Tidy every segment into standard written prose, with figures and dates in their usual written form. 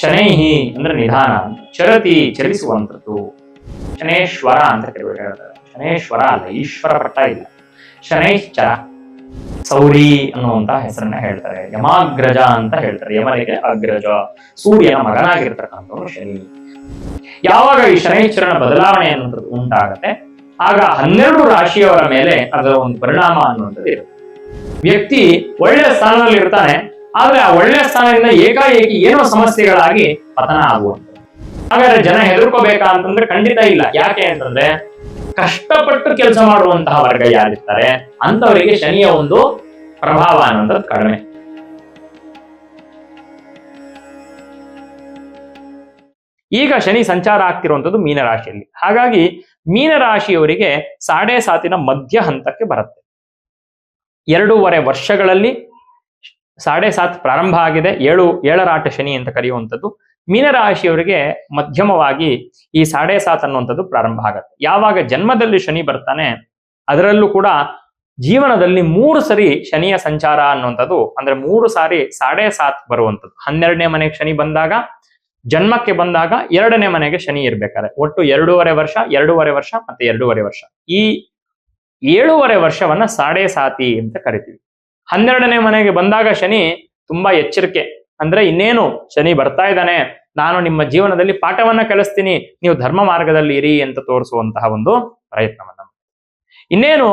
ಶನೈಹಿ ಅಂದ್ರೆ ನಿಧಾನ, ಚರತಿ ಚಲಿಸುವಂಥದ್ದು, ಶನೇಶ್ವರ ಅಂತ ಹೇಳ್ತಾರೆ. ಶನೇಶ್ವರ ಅಲ್ಲ, ಈಶ್ವರ ಪಟ್ಟ ಇಲ್ಲ. ಶನೈಶ್ಚರ, ಸೌರಿ ಅನ್ನುವಂತ ಹೆಸರನ್ನ ಹೇಳ್ತಾರೆ. ಯಮಾಗ್ರಜ ಅಂತ ಹೇಳ್ತಾರೆ, ಯಮನಿಗೆ ಅಗ್ರಜ, ಸೂರ್ಯನ ಮಗನಾಗಿರ್ತಕ್ಕಂಥವನು ಶನಿ. ಯಾವಾಗ ಈ ಶನೈಶ್ಚರನ ಬದಲಾವಣೆ ಅನ್ನುವಂಥದ್ದು ಉಂಟಾಗತ್ತೆ, ಆಗ 12 ರಾಶಿಯವರ ಮೇಲೆ ಅದರ ಒಂದು ಪರಿಣಾಮ ಅನ್ನುವಂಥದ್ದು ಇರುತ್ತೆ. ವ್ಯಕ್ತಿ ಒಳ್ಳೆಯ ಸ್ಥಾನದಲ್ಲಿ ಇರ್ತಾನೆ, ಆದ್ರೆ ಆ ಒಳ್ಳೆಯ ಸ್ಥಾನದಿಂದ ಏಕಾಏಕಿ ಏನೋ ಸಮಸ್ಯೆಗಳಾಗಿ ಪತನ ಆಗುವಂಥದ್ದು. ಹಾಗಾದ್ರೆ ಜನ ಹೆದರ್ಕೋಬೇಕಾ ಅಂತಂದ್ರೆ ಖಂಡಿತ ಇಲ್ಲ. ಯಾಕೆ ಅಂತಂದ್ರೆ ಕಷ್ಟಪಟ್ಟು ಕೆಲಸ ಮಾಡುವಂತಹ ವರ್ಗ ಯಾರಿರ್ತಾರೆ ಅಂತವರಿಗೆ ಶನಿಯ ಒಂದು ಪ್ರಭಾವ ಅನ್ನುವಂಥದ್ದು ಕಡಿಮೆ. ಈಗ ಶನಿ ಸಂಚಾರ ಆಗ್ತಿರುವಂಥದ್ದು ಮೀನರಾಶಿಯಲ್ಲಿ. ಹಾಗಾಗಿ ಮೀನರಾಶಿಯವರಿಗೆ 7.5 ಮಧ್ಯ ಹಂತಕ್ಕೆ ಬರುತ್ತೆ. 2.5 ವರ್ಷಗಳಲ್ಲಿ 7.5 ಪ್ರಾರಂಭ ಆಗಿದೆ. 7 ಶನಿ ಅಂತ ಕರೆಯುವಂಥದ್ದು. ಮೀನರಾಶಿಯವರಿಗೆ ಮಧ್ಯಮವಾಗಿ ಈ 7.5 ಅನ್ನುವಂಥದ್ದು ಪ್ರಾರಂಭ ಆಗತ್ತೆ. ಯಾವಾಗ ಜನ್ಮದಲ್ಲಿ ಶನಿ ಬರ್ತಾನೆ, ಅದರಲ್ಲೂ ಕೂಡ ಜೀವನದಲ್ಲಿ 3 ಸರಿ ಶನಿಯ ಸಂಚಾರ ಅನ್ನುವಂಥದ್ದು, ಅಂದ್ರೆ 3 ಸಾರಿ 7.5 ಬರುವಂಥದ್ದು. 12ನೇ ಮನೆಗೆ ಶನಿ ಬಂದಾಗ, ಜನ್ಮಕ್ಕೆ ಬಂದಾಗ 2ನೇ ಮನೆಗೆ ಶನಿ ಇರ್ಬೇಕಾದ್ರೆ ಒಟ್ಟು 2.5 ವರ್ಷ, 2.5 ವರ್ಷ ಮತ್ತೆ 2.5 ವರ್ಷ. ಈ 7.5 ವರ್ಷವನ್ನ 7.5 ಅಂತ ಕರಿತೀವಿ. 12ನೇ ಮನೆಗೆ ಬಂದಾಗ ಶನಿ ತುಂಬಾ ಎಚ್ಚರಿಕೆ, ಅಂದ್ರೆ ಇನ್ನೇನು ಶನಿ ಬರ್ತಾ ಇದ್ದಾನೆ, ನಾನು ನಿಮ್ಮ ಜೀವನದಲ್ಲಿ ಪಾಠವನ್ನ ಕಲಿಸ್ತೀನಿ, ನೀವು ಧರ್ಮ ಮಾರ್ಗದಲ್ಲಿ ಇರಿ ಅಂತ ತೋರಿಸುವಂತಹ ಒಂದು ಪ್ರಯತ್ನವನ್ನ. ಇನ್ನೇನು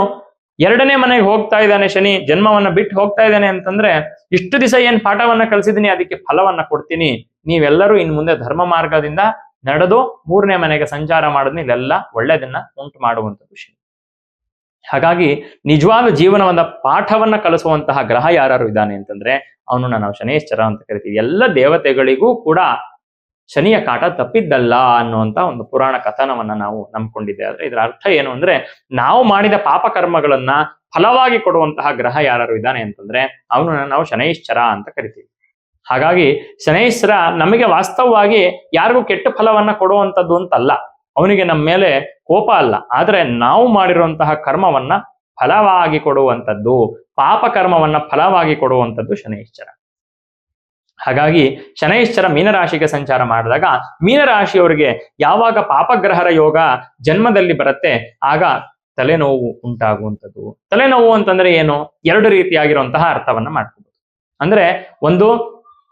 2ನೇ ಮನೆಗೆ ಹೋಗ್ತಾ ಇದ್ದಾನೆ ಶನಿ, ಜನ್ಮವನ್ನ ಬಿಟ್ಟು ಹೋಗ್ತಾ ಇದ್ದಾನೆ ಅಂತಂದ್ರೆ, ಇಷ್ಟು ದಿವಸ ಏನ್ ಪಾಠವನ್ನ ಕಲಿಸಿದೀನಿ ಅದಕ್ಕೆ ಫಲವನ್ನ ಕೊಡ್ತೀನಿ, ನೀವೆಲ್ಲರೂ ಇನ್ ಮುಂದೆ ಧರ್ಮ ಮಾರ್ಗದಿಂದ ನಡೆದು 3ನೇ ಮನೆಗೆ ಸಂಚಾರ ಮಾಡಿದ್ನಿ, ಇದೆಲ್ಲ ಒಳ್ಳೆದನ್ನ ಉಂಟು ಮಾಡುವಂಥದ್ದು ಶನಿ. ಹಾಗಾಗಿ ನಿಜವಾದ ಜೀವನವನ್ನ ಪಾಠವನ್ನ ಕಲಿಸುವಂತಹ ಗ್ರಹ ಯಾರು ಇದ್ದಾನೆ ಅಂತಂದ್ರೆ ಅವನನ್ನ ನಾವು ಶನೇಶ್ಚರ ಅಂತ ಕರಿತೀವಿ. ಎಲ್ಲ ದೇವತೆಗಳಿಗೂ ಕೂಡ ಶನಿಯ ಕಾಟ ತಪ್ಪಿದ್ದಲ್ಲ ಅನ್ನುವಂತ ಒಂದು ಪುರಾಣ ಕಥನವನ್ನ ನಾವು ನಂಬ್ಕೊಂಡಿದ್ದೇವೆ. ಆದ್ರೆ ಇದರ ಅರ್ಥ ಏನು ಅಂದ್ರೆ, ನಾವು ಮಾಡಿದ ಪಾಪ ಕರ್ಮಗಳನ್ನ ಫಲವಾಗಿ ಕೊಡುವಂತಹ ಗ್ರಹ ಯಾರು ಇದ್ದಾನೆ ಅಂತಂದ್ರೆ ಅವನನ್ನ ನಾವು ಶನೈಶ್ಚರ ಅಂತ ಕರಿತೀವಿ. ಹಾಗಾಗಿ ಶನೈಶ್ಚರ ನಮಗೆ ವಾಸ್ತವವಾಗಿ ಯಾರಿಗೂ ಕೆಟ್ಟ ಫಲವನ್ನ ಕೊಡುವಂಥದ್ದು ಅಂತಲ್ಲ, ಅವನಿಗೆ ನಮ್ಮ ಮೇಲೆ ಕೋಪ ಅಲ್ಲ, ಆದ್ರೆ ನಾವು ಮಾಡಿರುವಂತಹ ಕರ್ಮವನ್ನ ಫಲವಾಗಿ ಕೊಡುವಂಥದ್ದು, ಪಾಪ ಕರ್ಮವನ್ನ ಫಲವಾಗಿ ಕೊಡುವಂಥದ್ದು ಶನೈಶ್ಚರ. ಹಾಗಾಗಿ ಶನೈಶ್ಚರ ಮೀನರಾಶಿಗೆ ಸಂಚಾರ ಮಾಡಿದಾಗ ಮೀನರಾಶಿಯವರಿಗೆ ಯಾವಾಗ ಪಾಪಗ್ರಹರ ಯೋಗ ಜನ್ಮದಲ್ಲಿ ಬರುತ್ತೆ, ಆಗ ತಲೆನೋವು ಉಂಟಾಗುವಂಥದ್ದು. ತಲೆನೋವು ಅಂತಂದ್ರೆ ಏನು? 2 ರೀತಿಯಾಗಿರುವಂತಹ ಅರ್ಥವನ್ನ ಮಾಡ್ಕೋಬಹುದು. ಅಂದ್ರೆ ಒಂದು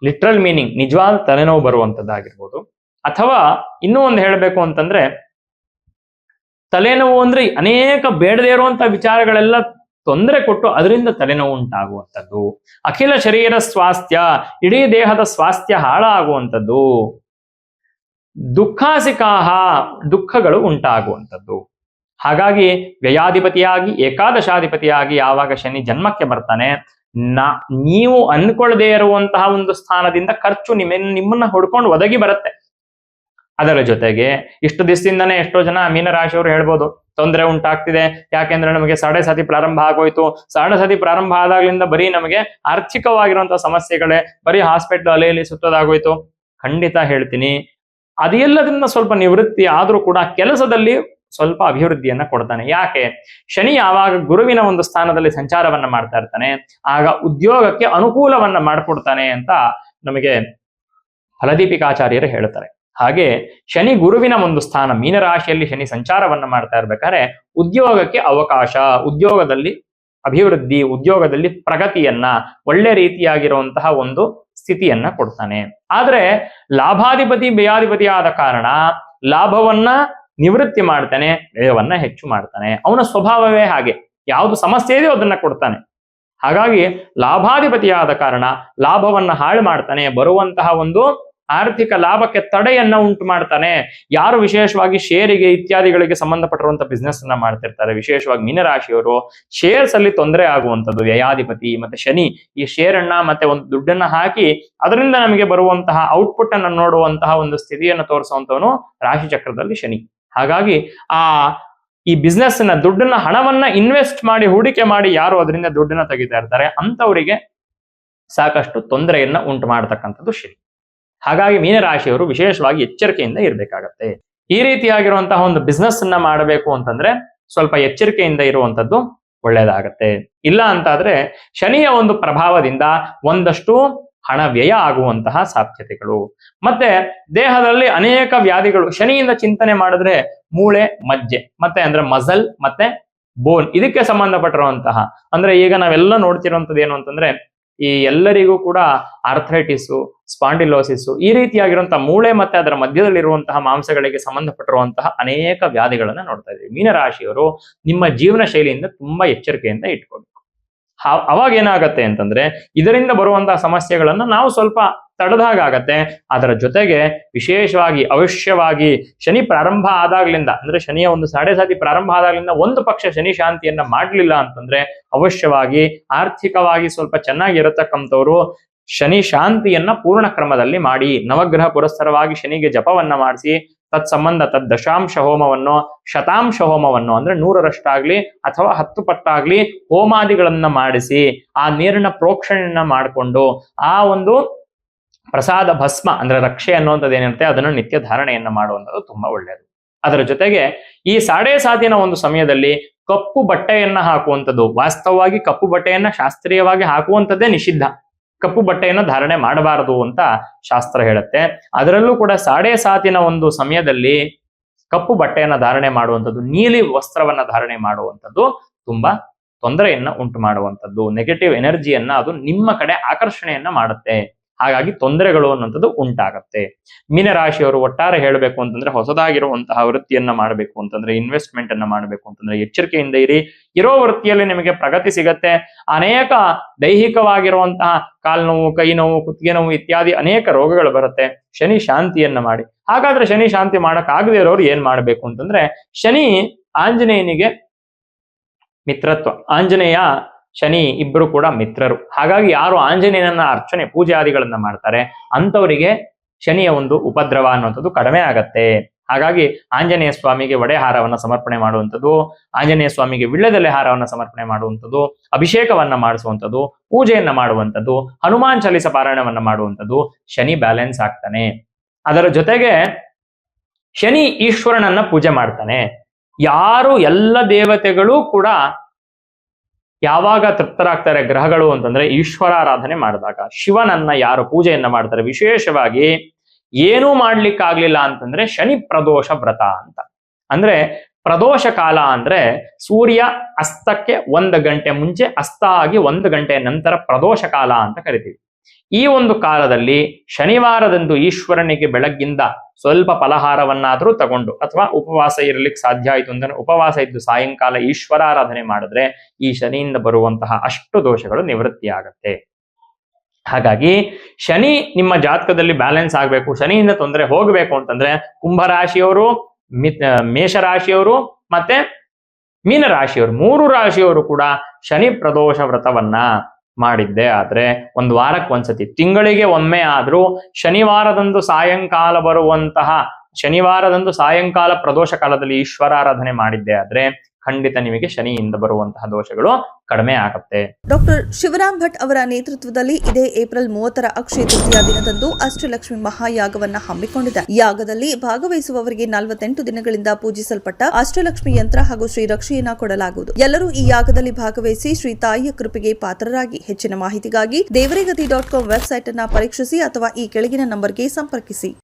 ಲಿಟ್ರಲ್ ಮೀನಿಂಗ್, ನಿಜವಾದ ತಲೆನೋವು ಬರುವಂತದ್ದಾಗಿರ್ಬೋದು, ಅಥವಾ ಇನ್ನೂ ಒಂದು ಹೇಳಬೇಕು ಅಂತಂದ್ರೆ ತಲೆನೋವು ಅಂದ್ರೆ ಅನೇಕ ಬೇಡದೇ ಇರುವಂತಹ ವಿಚಾರಗಳೆಲ್ಲ ತೊಂದರೆ ಕೊಟ್ಟು ಅದರಿಂದ ತಲೆನೋವು ಉಂಟಾಗುವಂಥದ್ದು. ಅಖಿಲ ಶರೀರ ಸ್ವಾಸ್ಥ್ಯ, ಇಡೀ ದೇಹದ ಸ್ವಾಸ್ಥ್ಯ ಹಾಳಾಗುವಂಥದ್ದು. ದುಃಖಾಸಿಕಾಹ, ದುಃಖಗಳು ಉಂಟಾಗುವಂಥದ್ದು. ಹಾಗಾಗಿ ವ್ಯಯಾಧಿಪತಿಯಾಗಿ ಏಕಾದಶಾಧಿಪತಿಯಾಗಿ ಯಾವಾಗ ಶನಿ ಜನ್ಮಕ್ಕೆ ಬರ್ತಾನೆ, ನೀವು ಅನ್ಕೊಳ್ಳದೆ ಇರುವಂತಹ ಒಂದು ಸ್ಥಾನದಿಂದ ಖರ್ಚು ನಿಮ್ಮನ್ನ ಹೊಡ್ಕೊಂಡು ಒದಗಿ ಬರುತ್ತೆ. ಅದರ ಜೊತೆಗೆ ಇಷ್ಟು ದಿವಸದಿಂದನೇ ಎಷ್ಟೋ ಜನ ಮೀನರಾಶಿಯವರು ಹೇಳ್ಬೋದು ತೊಂದರೆ ಉಂಟಾಗ್ತಿದೆ, ಯಾಕೆಂದ್ರೆ ನಮಗೆ 7.5 ಪ್ರಾರಂಭ ಆಗೋಯ್ತು, 7.5 ಪ್ರಾರಂಭ ಆದಾಗ್ಲಿಂದ ಬರೀ ನಮಗೆ ಆರ್ಥಿಕವಾಗಿರುವಂತಹ ಸಮಸ್ಯೆಗಳೇ, ಬರೀ ಹಾಸ್ಪಿಟಲ್ ಅಲೆಯಲ್ಲಿ ಸುತ್ತೋದಾಗೋಯ್ತು. ಖಂಡಿತ ಹೇಳ್ತೀನಿ, ಅದೆಲ್ಲದನ್ನ ಸ್ವಲ್ಪ ನಿವೃತ್ತಿ ಆದ್ರೂ ಕೂಡ ಕೆಲಸದಲ್ಲಿ ಸ್ವಲ್ಪ ಅಭಿವೃದ್ಧಿಯನ್ನ ಕೊಡ್ತಾನೆ. ಯಾಕೆ? ಶನಿ ಯಾವಾಗ ಗುರುವಿನ ಒಂದು ಸ್ಥಾನದಲ್ಲಿ ಸಂಚಾರವನ್ನ ಮಾಡ್ತಾ ಇರ್ತಾನೆ, ಆಗ ಉದ್ಯೋಗಕ್ಕೆ ಅನುಕೂಲವನ್ನ ಮಾಡಿಕೊಡ್ತಾನೆ ಅಂತ ನಮಗೆ ಫಲದೀಪಿಕಾಚಾರ್ಯರು ಹೇಳ್ತಾರೆ. ಹಾಗೆ ಶನಿ ಗುರುವಿನ ಒಂದು ಸ್ಥಾನ, ಮೀನರಾಶಿಯಲ್ಲಿ ಶನಿ ಸಂಚಾರವನ್ನ ಮಾಡ್ತಾ ಇರ್ಬೇಕಾದ್ರೆ ಉದ್ಯೋಗಕ್ಕೆ ಅವಕಾಶ, ಉದ್ಯೋಗದಲ್ಲಿ ಅಭಿವೃದ್ಧಿ, ಉದ್ಯೋಗದಲ್ಲಿ ಪ್ರಗತಿಯನ್ನ, ಒಳ್ಳೆ ರೀತಿಯಾಗಿರುವಂತಹ ಒಂದು ಸ್ಥಿತಿಯನ್ನ ಕೊಡ್ತಾನೆ. ಆದ್ರೆ ಲಾಭಾಧಿಪತಿ ವ್ಯಯಾಧಿಪತಿ ಆದ ಕಾರಣ ಲಾಭವನ್ನ ನಿವೃತ್ತಿ ಮಾಡ್ತಾನೆ, ವ್ಯಯವನ್ನ ಹೆಚ್ಚು ಮಾಡ್ತಾನೆ. ಅವನ ಸ್ವಭಾವವೇ ಹಾಗೆ, ಯಾವುದು ಸಮಸ್ಯೆ ಇದೆಯೋ ಅದನ್ನ ಕೊಡ್ತಾನೆ. ಹಾಗಾಗಿ ಲಾಭಾಧಿಪತಿಯಾದ ಕಾರಣ ಲಾಭವನ್ನ ಹಾಳು ಮಾಡ್ತಾನೆ, ಬರುವಂತಹ ಒಂದು ಆರ್ಥಿಕ ಲಾಭಕ್ಕೆ ತಡೆಯನ್ನ ಉಂಟು ಮಾಡ್ತಾನೆ. ಯಾರು ವಿಶೇಷವಾಗಿ ಶೇರಿಗೆ ಇತ್ಯಾದಿಗಳಿಗೆ ಸಂಬಂಧಪಟ್ಟಿರುವಂತಹ ಬಿಸ್ನೆಸ್ ಅನ್ನ ಮಾಡ್ತಿರ್ತಾರೆ, ವಿಶೇಷವಾಗಿ ಮೀನರಾಶಿಯವರು, ಶೇರ್ಸ್ ಅಲ್ಲಿ ತೊಂದರೆ ಆಗುವಂಥದ್ದು ವ್ಯಯಾಧಿಪತಿ ಮತ್ತೆ ಶನಿ ಈ ಶೇರ್ ಅನ್ನ ಮತ್ತೆ ಒಂದು ದುಡ್ಡನ್ನ ಹಾಕಿ ಅದರಿಂದ ನಮಗೆ ಬರುವಂತಹ ಔಟ್ಪುಟ್ ಅನ್ನ ನೋಡುವಂತಹ ಒಂದು ಸ್ಥಿತಿಯನ್ನು ತೋರಿಸುವಂತವನು ರಾಶಿ ಚಕ್ರದಲ್ಲಿ ಶನಿ. ಹಾಗಾಗಿ ಈ ಬಿಸ್ನೆಸ್ ನ ದುಡ್ಡನ್ನ, ಹಣವನ್ನ ಇನ್ವೆಸ್ಟ್ ಮಾಡಿ ಹೂಡಿಕೆ ಮಾಡಿ ಯಾರು ಅದರಿಂದ ದುಡ್ಡನ್ನ ತೆಗಿತಾ ಇರ್ತಾರೆ ಅಂತವರಿಗೆ ಸಾಕಷ್ಟು ತೊಂದರೆಯನ್ನ ಉಂಟು ಮಾಡತಕ್ಕಂಥದ್ದು ಶನಿ. ಹಾಗಾಗಿ ಮೀನರಾಶಿಯವರು ವಿಶೇಷವಾಗಿ ಎಚ್ಚರಿಕೆಯಿಂದ ಇರಬೇಕಾಗತ್ತೆ. ಈ ರೀತಿಯಾಗಿರುವಂತಹ ಒಂದು ಬಿಸ್ನೆಸ್ ಅನ್ನ ಮಾಡಬೇಕು ಅಂತಂದ್ರೆ ಸ್ವಲ್ಪ ಎಚ್ಚರಿಕೆಯಿಂದ ಇರುವಂತದ್ದು ಒಳ್ಳೇದಾಗತ್ತೆ. ಇಲ್ಲ ಅಂತಾದ್ರೆ ಶನಿಯ ಒಂದು ಪ್ರಭಾವದಿಂದ ಒಂದಷ್ಟು ಹಣ ವ್ಯಯ ಆಗುವಂತಹ ಸಾಧ್ಯತೆಗಳು. ಮತ್ತೆ ದೇಹದಲ್ಲಿ ಅನೇಕ ವ್ಯಾಧಿಗಳು ಶನಿಯಿಂದ ಚಿಂತನೆ ಮಾಡಿದ್ರೆ ಮೂಳೆ, ಮಜ್ಜೆ ಮತ್ತೆ ಅಂದ್ರೆ ಮಸಲ್ ಮತ್ತೆ ಬೋನ್ ಇದಕ್ಕೆ ಸಂಬಂಧಪಟ್ಟಿರುವಂತಹ, ಅಂದ್ರೆ ಈಗ ನಾವೆಲ್ಲ ನೋಡ್ತಿರುವಂತದ್ದು ಏನು ಅಂತಂದ್ರೆ ಈ ಎಲ್ಲರಿಗೂ ಕೂಡ ಆರ್ಥರೈಟಿಸ್, ಸ್ಪಾಂಡಿಲೋಸಿಸ್ ಈ ರೀತಿಯಾಗಿರುವಂತಹ ಮೂಳೆ ಮತ್ತೆ ಅದರ ಮಧ್ಯದಲ್ಲಿರುವಂತಹ ಮಾಂಸಗಳಿಗೆ ಸಂಬಂಧಪಟ್ಟಿರುವಂತಹ ಅನೇಕ ವ್ಯಾಧಿಗಳನ್ನ ನೋಡ್ತಾ ಇದ್ದೀವಿ. ಮೀನರಾಶಿಯವರು ನಿಮ್ಮ ಜೀವನ ಶೈಲಿಯಿಂದ ತುಂಬಾ ಎಚ್ಚರಿಕೆಯಿಂದ ಇಟ್ಕೋಬೇಕು. ಅವಾಗ ಏನಾಗತ್ತೆ ಅಂತಂದ್ರೆ ಇದರಿಂದ ಬರುವಂತಹ ಸಮಸ್ಯೆಗಳನ್ನ ನಾವು ಸ್ವಲ್ಪ ತಡೆದಾಗತ್ತೆ. ಅದರ ಜೊತೆಗೆ ವಿಶೇಷವಾಗಿ ಅವಶ್ಯವಾಗಿ ಶನಿ ಪ್ರಾರಂಭ ಆದಾಗ್ಲಿಂದ, ಅಂದ್ರೆ ಶನಿಯ ಒಂದು ಸಾಡೆ ಪ್ರಾರಂಭ ಆದಾಗ್ಲಿಂದ ಒಂದು ಪಕ್ಷ ಶನಿ ಶಾಂತಿಯನ್ನ ಮಾಡ್ಲಿಲ್ಲ ಅಂತಂದ್ರೆ ಅವಶ್ಯವಾಗಿ ಆರ್ಥಿಕವಾಗಿ ಸ್ವಲ್ಪ ಚೆನ್ನಾಗಿರತಕ್ಕಂಥವ್ರು ಶನಿ ಶಾಂತಿಯನ್ನ ಪೂರ್ಣ ಕ್ರಮದಲ್ಲಿ ಮಾಡಿ, ನವಗ್ರಹ ಪುರಸ್ಸರವಾಗಿ ಶನಿಗೆ ಜಪವನ್ನ ಮಾಡಿಸಿ, ತತ್ಸಂಬಂಧ ದಶಾಂಶ ಹೋಮವನ್ನು, ಶತಾಂಶ ಹೋಮವನ್ನು ಅಂದ್ರೆ 100ರಷ್ಟಾಗ್ಲಿ ಅಥವಾ 10 ಪಟ್ಟಾಗ್ಲಿ ಹೋಮಾದಿಗಳನ್ನ ಮಾಡಿಸಿ ಆ ನೀರಿನ ಪ್ರೋಕ್ಷಣೆಯನ್ನ ಮಾಡಿಕೊಂಡು ಆ ಒಂದು ಪ್ರಸಾದ ಭಸ್ಮ ಅಂದ್ರೆ ರಕ್ಷೆ ಅನ್ನುವಂಥದ್ದು ಏನಿರುತ್ತೆ ಅದನ್ನು ನಿತ್ಯ ಧಾರಣೆಯನ್ನ ಮಾಡುವಂಥದ್ದು ತುಂಬಾ ಒಳ್ಳೆಯದು. ಅದರ ಜೊತೆಗೆ ಈ ಸಾಡೆ ಸಾತಿನ ಒಂದು ಸಮಯದಲ್ಲಿ ಕಪ್ಪು ಬಟ್ಟೆಯನ್ನ ಹಾಕುವಂಥದ್ದು, ವಾಸ್ತವವಾಗಿ ಕಪ್ಪು ಬಟ್ಟೆಯನ್ನ ಶಾಸ್ತ್ರೀಯವಾಗಿ ಹಾಕುವಂಥದ್ದೇ ನಿಷಿದ್ಧ. ಕಪ್ಪು ಬಟ್ಟೆಯನ್ನು ಧಾರಣೆ ಮಾಡಬಾರದು ಅಂತ ಶಾಸ್ತ್ರ ಹೇಳುತ್ತೆ. ಅದರಲ್ಲೂ ಕೂಡ ಸಾಡೆ ಸಾತಿನ ಒಂದು ಸಮಯದಲ್ಲಿ ಕಪ್ಪು ಬಟ್ಟೆಯನ್ನ ಧಾರಣೆ ಮಾಡುವಂಥದ್ದು, ನೀಲಿ ವಸ್ತ್ರವನ್ನ ಧಾರಣೆ ಮಾಡುವಂಥದ್ದು ತುಂಬಾ ತೊಂದರೆಯನ್ನ ಉಂಟು ಮಾಡುವಂಥದ್ದು, ನೆಗೆಟಿವ್ ಎನರ್ಜಿಯನ್ನ ಅದು ನಿಮ್ಮ ಕಡೆ ಆಕರ್ಷಣೆಯನ್ನ ಮಾಡುತ್ತೆ. ಹಾಗಾಗಿ ತೊಂದರೆಗಳು ಅನ್ನುವಂಥದ್ದು ಉಂಟಾಗತ್ತೆ. ಮೀನರಾಶಿಯವರು ಒಟ್ಟಾರೆ ಹೇಳಬೇಕು ಅಂತಂದ್ರೆ ಹೊಸದಾಗಿರುವಂತಹ ವೃತ್ತಿಯನ್ನ ಮಾಡಬೇಕು ಅಂತಂದ್ರೆ, ಇನ್ವೆಸ್ಟ್ಮೆಂಟ್ ಅನ್ನ ಮಾಡಬೇಕು ಅಂತಂದ್ರೆ ಎಚ್ಚರಿಕೆಯಿಂದ ಇರಿ. ಇರೋ ವೃತ್ತಿಯಲ್ಲಿ ನಿಮಗೆ ಪ್ರಗತಿ ಸಿಗತ್ತೆ. ಅನೇಕ ದೈಹಿಕವಾಗಿರುವಂತಹ ಕಾಲು ನೋವು, ಕೈ ನೋವು, ಕುತ್ತಿಗೆ ನೋವು ಇತ್ಯಾದಿ ಅನೇಕ ರೋಗಗಳು ಬರುತ್ತೆ. ಶನಿ ಶಾಂತಿಯನ್ನ ಮಾಡಿ. ಹಾಗಾದ್ರೆ ಶನಿ ಶಾಂತಿ ಮಾಡಕ್ ಆಗದೆ ಇರೋರು ಏನ್ ಮಾಡ್ಬೇಕು ಅಂತಂದ್ರೆ, ಶನಿ ಆಂಜನೇಯನಿಗೆ ಮಿತ್ರತ್ವ, ಆಂಜನೇಯ ಶನಿ ಇಬ್ರು ಕೂಡ ಮಿತ್ರರು. ಹಾಗಾಗಿ ಯಾರು ಆಂಜನೇಯನನ್ನ ಅರ್ಚನೆ ಪೂಜೆ ಆದಿಗಳನ್ನ ಮಾಡ್ತಾರೆ ಅಂತವರಿಗೆ ಶನಿಯ ಒಂದು ಉಪದ್ರವ ಅನ್ನುವಂಥದ್ದು ಕಡಿಮೆ ಆಗತ್ತೆ. ಹಾಗಾಗಿ ಆಂಜನೇಯ ಸ್ವಾಮಿಗೆ ಒಡೆ ಹಾರವನ್ನ ಸಮರ್ಪಣೆ ಮಾಡುವಂಥದ್ದು, ಆಂಜನೇಯ ಸ್ವಾಮಿಗೆ ವಿಳ್ಯದೆಲೆ ಹಾರವನ್ನ ಸಮರ್ಪಣೆ ಮಾಡುವಂಥದ್ದು, ಅಭಿಷೇಕವನ್ನ ಮಾಡಿಸುವಂಥದ್ದು, ಪೂಜೆಯನ್ನ ಮಾಡುವಂಥದ್ದು, ಹನುಮಾನ್ ಚಾಲಿಸ ಪಾರಾಯಣವನ್ನ ಮಾಡುವಂಥದ್ದು, ಶನಿ ಬ್ಯಾಲೆನ್ಸ್ ಆಗ್ತಾನೆ. ಅದರ ಜೊತೆಗೆ ಶನಿ ಈಶ್ವರನನ್ನ ಪೂಜೆ ಮಾಡ್ತಾನೆ. ಯಾರು ಎಲ್ಲ ದೇವತೆಗಳು ಕೂಡ ಯಾವಾಗ ತೃಪ್ತರಾಗ್ತಾರೆ ಗ್ರಹಗಳು ಅಂತಂದ್ರೆ ಈಶ್ವರಾರಾಧನೆ ಮಾಡಿದಾಗ. ಶಿವನನ್ನ ಯಾರು ಪೂಜೆಯನ್ನ ಮಾಡ್ತಾರೆ, ವಿಶೇಷವಾಗಿ ಏನೂ ಮಾಡ್ಲಿಕ್ಕಾಗ್ಲಿಲ್ಲ ಅಂತಂದ್ರೆ ಶನಿ ಪ್ರದೋಷ ವ್ರತ ಅಂತ. ಅಂದ್ರೆ ಪ್ರದೋಷ ಕಾಲ ಅಂದ್ರೆ ಸೂರ್ಯ ಅಸ್ತಕ್ಕೆ 1 ಗಂಟೆ ಮುಂಚೆ, ಅಸ್ತ ಆಗಿ 1 ಗಂಟೆ ನಂತರ ಪ್ರದೋಷ ಕಾಲ ಅಂತ ಕರಿತೀವಿ. ಈ ಒಂದು ಕಾಲದಲ್ಲಿ ಶನಿವಾರದಂದು ಈಶ್ವರನಿಗೆ ಬೆಳಗ್ಗಿಂದ ಸ್ವಲ್ಪ ಫಲಹಾರವನ್ನಾದ್ರೂ ತಗೊಂಡು, ಅಥವಾ ಉಪವಾಸ ಇರಲಿಕ್ಕೆ ಸಾಧ್ಯ ಆಯ್ತು ಅಂದ್ರೆ ಉಪವಾಸ ಇದ್ದು ಸಾಯಂಕಾಲ ಈಶ್ವರಾರಾಧನೆ ಮಾಡಿದ್ರೆ ಈ ಶನಿಯಿಂದ ಬರುವಂತಹ ಅಷ್ಟು ದೋಷಗಳು ನಿವೃತ್ತಿ ಆಗತ್ತೆ. ಹಾಗಾಗಿ ಶನಿ ನಿಮ್ಮ ಜಾತಕದಲ್ಲಿ ಬ್ಯಾಲೆನ್ಸ್ ಆಗ್ಬೇಕು, ಶನಿಯಿಂದ ತೊಂದರೆ ಹೋಗ್ಬೇಕು ಅಂತಂದ್ರೆ ಕುಂಭರಾಶಿಯವರು, ಮೇಷರಾಶಿಯವರು ಮತ್ತೆ ಮೀನರಾಶಿಯವರು 3 ರಾಶಿಯವರು ಕೂಡ ಶನಿ ಪ್ರದೋಷ ವ್ರತವನ್ನ ಮಾಡಿದ್ದೆ ಆದ್ರೆ 1 ವಾರಕ್ಕೆ ಒಂದ್ಸತಿ, ತಿಂಗಳಿಗೆ ಒಮ್ಮೆ ಆದ್ರೂ ಶನಿವಾರದಂದು ಸಾಯಂಕಾಲ ಬರುವಂತಹ, ಶನಿವಾರದಂದು ಸಾಯಂಕಾಲ ಪ್ರದೋಷ ಕಾಲದಲ್ಲಿ ಈಶ್ವರಾರಾಧನೆ ಮಾಡಿದ್ದೆ ಆದ್ರೆ ಖಂಡಿತ ನಿಮಗೆ ಶನಿಯಿಂದ ಬರುವಂತಹ ದೋಷಗಳು ಕಡಿಮೆ ಆಗುತ್ತೆ. ಡಾಕ್ಟರ್ ಶಿವರಾಮ್ ಭಟ್ ಅವರ ನೇತೃತ್ವದಲ್ಲಿ ಇದೇ ಏಪ್ರಿಲ್ 30ರ ಅಕ್ಷಯ ತೃತೀಯ ದಿನದಂದು ಅಷ್ಟಲಕ್ಷ್ಮಿ ಮಹಾಯಾಗವನ್ನ ಹಮ್ಮಿಕೊಂಡಿದೆ. ಯಾಗದಲ್ಲಿ ಭಾಗವಹಿಸುವವರಿಗೆ 48 ದಿನಗಳಿಂದ ಪೂಜಿಸಲ್ಪಟ್ಟ ಅಷ್ಟಲಕ್ಷ್ಮಿ ಯಂತ್ರ ಹಾಗೂ ಶ್ರೀ ರಕ್ಷೆಯನ್ನ ಕೊಡಲಾಗುವುದು. ಎಲ್ಲರೂ ಈ ಯಾಗದಲ್ಲಿ ಭಾಗವಹಿಸಿ ಶ್ರೀ ತಾಯಿಯ ಕೃಪೆಗೆ ಪಾತ್ರರಾಗಿ. ಹೆಚ್ಚಿನ ಮಾಹಿತಿಗಾಗಿ ದೇವರಿಗತಿ.com ವೆಬ್ಸೈಟ್ ಅನ್ನ ಪರೀಕ್ಷಿಸಿ ಅಥವಾ ಈ ಕೆಳಗಿನ ನಂಬರ್ಗೆ ಸಂಪರ್ಕಿಸಿ.